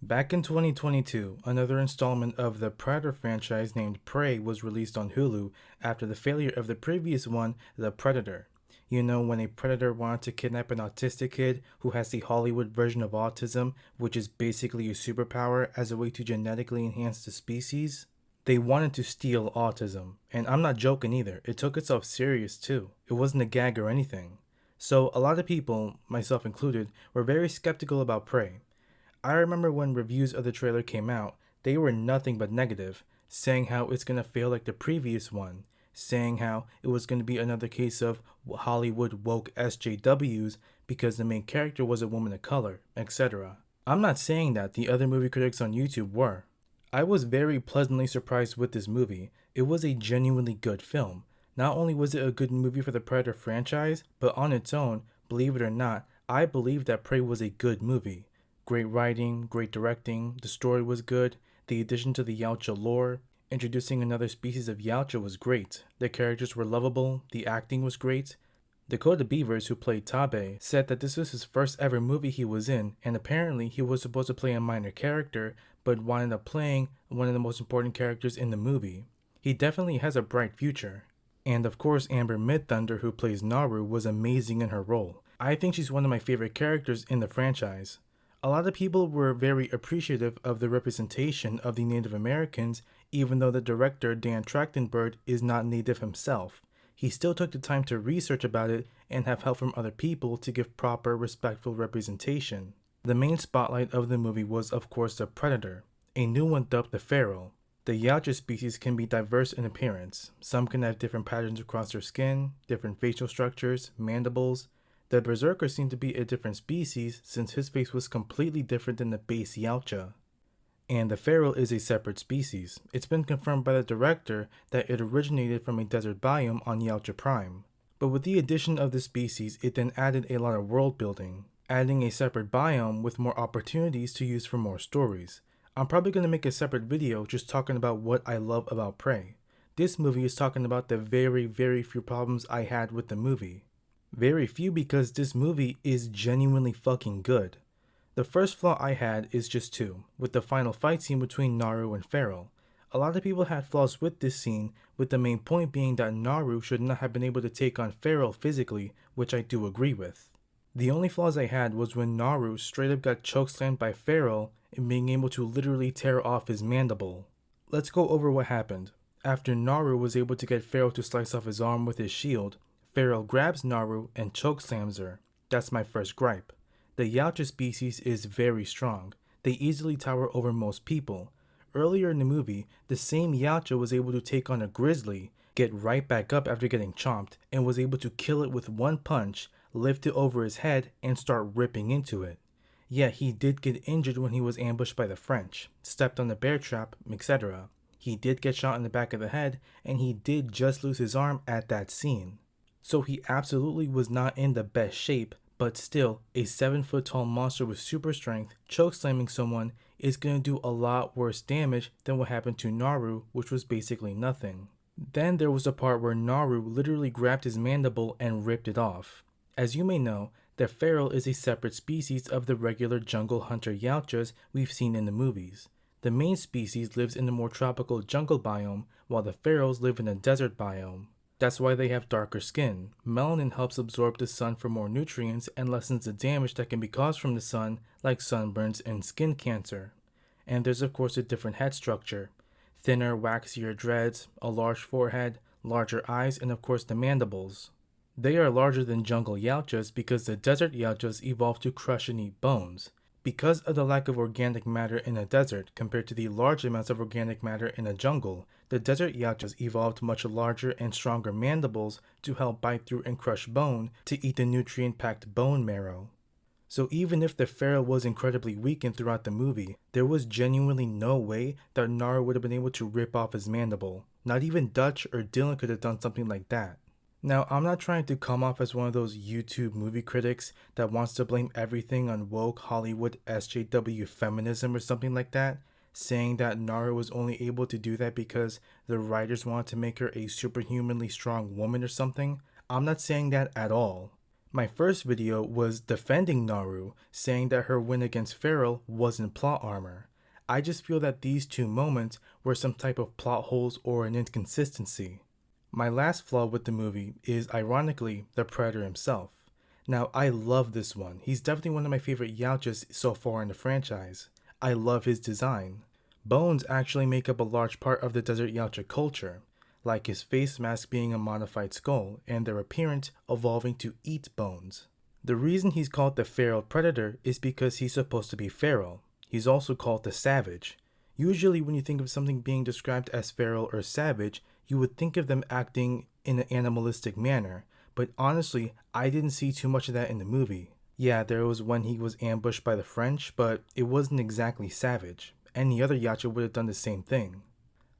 Back in 2022, another installment of the Predator franchise named Prey was released on Hulu after the failure of the previous one, The Predator. You know, when a predator wanted to kidnap an autistic kid who has the Hollywood version of autism, which is basically a superpower as a way to genetically enhance the species? They wanted to steal autism. And I'm not joking either, it took itself serious too. It wasn't a gag or anything. So, a lot of people, myself included, were very skeptical about Prey. I remember when reviews of the trailer came out, they were nothing but negative, saying how it's gonna fail like the previous one, saying how it was gonna be another case of Hollywood woke SJWs because the main character was a woman of color, etc. I'm not saying that the other movie critics on YouTube were. I was very pleasantly surprised with this movie. It was a genuinely good film. Not only was it a good movie for the Predator franchise, but on its own, believe it or not, I believe that Prey was a good movie. Great writing, great directing, the story was good, the addition to the Yautja lore, introducing another species of Yautja was great, the characters were lovable, the acting was great. Dakota Beavers, who played Tabe, said that this was his first ever movie he was in, and apparently he was supposed to play a minor character, but wound up playing one of the most important characters in the movie. He definitely has a bright future. And of course, Amber Midthunder, who plays Naru, was amazing in her role. I think she's one of my favorite characters in the franchise. A lot of people were very appreciative of the representation of the Native Americans, even though the director, Dan Trachtenberg, is not Native himself. He still took the time to research about it and have help from other people to give proper, respectful representation. The main spotlight of the movie was, of course, the Predator, a new one dubbed the Feral. The Yautja species can be diverse in appearance. Some can have different patterns across their skin, different facial structures, mandibles. The Berserker seemed to be a different species since his face was completely different than the base Yautja. And the Feral is a separate species. It's been confirmed by the director that it originated from a desert biome on Yautja Prime. But with the addition of the species, it then added a lot of world building, adding a separate biome with more opportunities to use for more stories. I'm probably going to make a separate video just talking about what I love about Prey. This movie is talking about the very few problems I had with the movie. Very few because this movie is genuinely fucking good. The first flaw I had is just two, with the final fight scene between Naru and Feral. A lot of people had flaws with this scene, with the main point being that Naru should not have been able to take on Feral physically, which I do agree with. The only flaws I had was when Naru straight up got chokeslammed by Feral and being able to literally tear off his mandible. Let's go over what happened. After Naru was able to get Feral to slice off his arm with his shield, Feral grabs Naru and chokeslams her. That's my first gripe. The Yautja species is very strong. They easily tower over most people. Earlier in the movie, the same Yautja was able to take on a grizzly, get right back up after getting chomped, and was able to kill it with one punch, lift it over his head, and start ripping into it. Yeah, he did get injured when he was ambushed by the French, stepped on the bear trap, etc. He did get shot in the back of the head, and he did just lose his arm at that scene. So he absolutely was not in the best shape, but still, a 7-foot tall monster with super strength chokeslamming someone is going to do a lot worse damage than what happened to Naru, which was basically nothing. Then there was a part where Naru literally grabbed his mandible and ripped it off. As you may know, the Feral is a separate species of the regular jungle hunter Yautjas we've seen in the movies. The main species lives in the more tropical jungle biome, while the Ferals live in a desert biome. That's why they have darker skin. Melanin helps absorb the sun for more nutrients and lessens the damage that can be caused from the sun, like sunburns and skin cancer. And there's of course a different head structure. Thinner, waxier dreads, a large forehead, larger eyes, and of course the mandibles. They are larger than jungle Yautjas because the desert Yautjas evolved to crush and eat bones. Because of the lack of organic matter in a desert compared to the large amounts of organic matter in a jungle, the desert Yautjas evolved much larger and stronger mandibles to help bite through and crush bone to eat the nutrient-packed bone marrow. So even if the Feral was incredibly weakened throughout the movie, there was genuinely no way that Naru would have been able to rip off his mandible. Not even Dutch or Dylan could have done something like that. Now, I'm not trying to come off as one of those YouTube movie critics that wants to blame everything on woke Hollywood SJW feminism or something like that, saying that Naru was only able to do that because the writers wanted to make her a superhumanly strong woman or something. I'm not saying that at all. My first video was defending Naru, saying that her win against Farrell wasn't plot armor. I just feel that these two moments were some type of plot holes or an inconsistency. My last flaw with the movie is, ironically, the Predator himself. Now, I love this one. He's definitely one of my favorite Yautjas so far in the franchise. I love his design. Bones actually make up a large part of the Desert Yautja culture, like his face mask being a modified skull and their appearance evolving to eat bones. The reason he's called the Feral Predator is because he's supposed to be feral. He's also called the Savage. Usually when you think of something being described as feral or savage, you would think of them acting in an animalistic manner, but honestly, I didn't see too much of that in the movie. Yeah, there was when he was ambushed by the French, but it wasn't exactly savage. Any other Yautja would have done the same thing.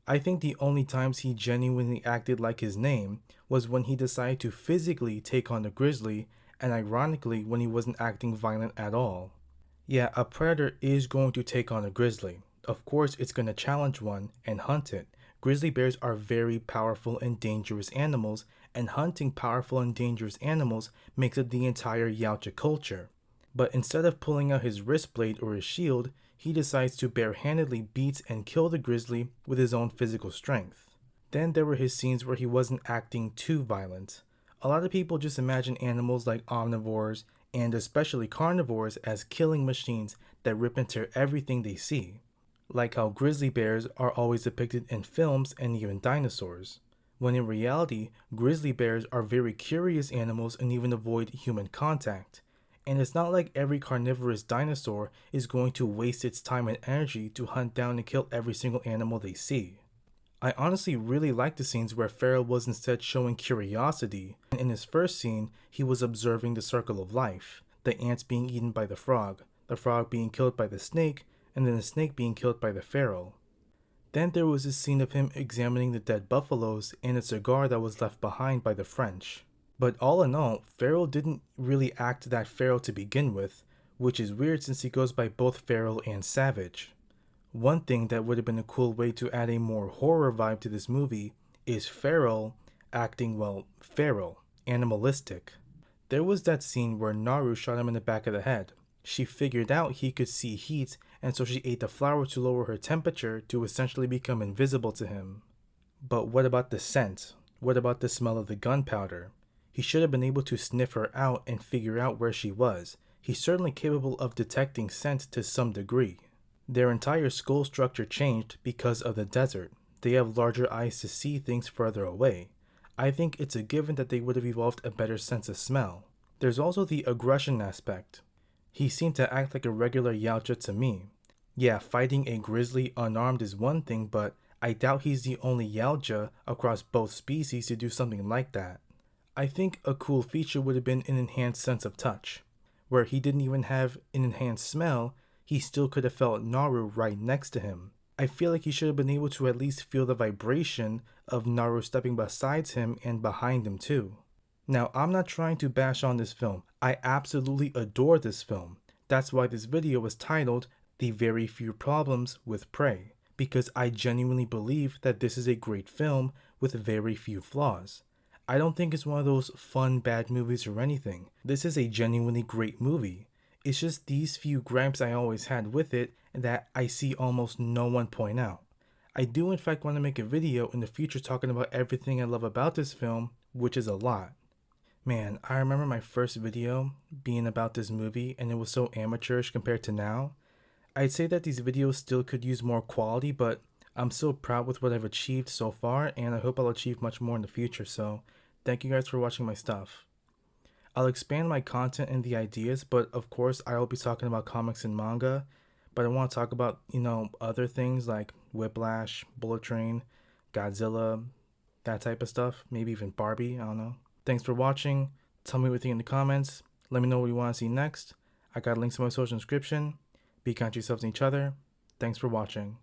I think the only times he genuinely acted like his name was when he decided to physically take on the grizzly, and ironically when he wasn't acting violent at all. Yeah, a predator is going to take on a grizzly. Of course, it's going to challenge one and hunt it. Grizzly bears are very powerful and dangerous animals, and hunting powerful and dangerous animals makes up the entire Yautja culture. But instead of pulling out his wrist blade or his shield, he decides to barehandedly beat and kill the grizzly with his own physical strength. Then there were his scenes where he wasn't acting too violent. A lot of people just imagine animals like omnivores, and especially carnivores, as killing machines that rip and tear everything they see, like how grizzly bears are always depicted in films and even dinosaurs, when in reality, grizzly bears are very curious animals and even avoid human contact. And it's not like every carnivorous dinosaur is going to waste its time and energy to hunt down and kill every single animal they see. I honestly really like the scenes where Farrell was instead showing curiosity. In his first scene, he was observing the circle of life, the ants being eaten by the frog being killed by the snake, and then the snake being killed by the Farrell. Then there was a scene of him examining the dead buffaloes and a cigar that was left behind by the French. But all in all, Farrell didn't really act that feral to begin with, which is weird since he goes by both feral and savage. One thing that would have been a cool way to add a more horror vibe to this movie is Farrell acting, well, feral, animalistic. There was that scene where Naru shot him in the back of the head. She figured out he could see heat, and so she ate the flower to lower her temperature to essentially become invisible to him. But what about the scent? What about the smell of the gunpowder? He should have been able to sniff her out and figure out where she was. He's certainly capable of detecting scent to some degree. Their entire skull structure changed because of the desert. They have larger eyes to see things further away. I think it's a given that they would have evolved a better sense of smell. There's also the aggression aspect. He seemed to act like a regular Yautja to me. Yeah, fighting a grizzly unarmed is one thing, but I doubt he's the only Yautja across both species to do something like that. I think a cool feature would have been an enhanced sense of touch. Where he didn't even have an enhanced smell, he still could have felt Naru right next to him. I feel like he should have been able to at least feel the vibration of Naru stepping beside him and behind him too. Now, I'm not trying to bash on this film. I absolutely adore this film. That's why this video was titled The Very Few Problems with Prey, because I genuinely believe that this is a great film with very few flaws. I don't think it's one of those fun bad movies or anything. This is a genuinely great movie. It's just these few gripes I always had with it that I see almost no one point out. I do in fact want to make a video in the future talking about everything I love about this film, which is a lot. Man, I remember my first video being about this movie and it was so amateurish compared to now. I'd say that these videos still could use more quality, but I'm so proud with what I've achieved so far, and I hope I'll achieve much more in the future, so thank you guys for watching my stuff. I'll expand my content and the ideas, but of course I'll be talking about comics and manga, but I want to talk about, other things like Whiplash, Bullet Train, Godzilla, that type of stuff, maybe even Barbie, I don't know. Thanks for watching. Tell me what you think in the comments. Let me know what you want to see next. I got links in my social description. Be kind to yourselves and each other. Thanks for watching.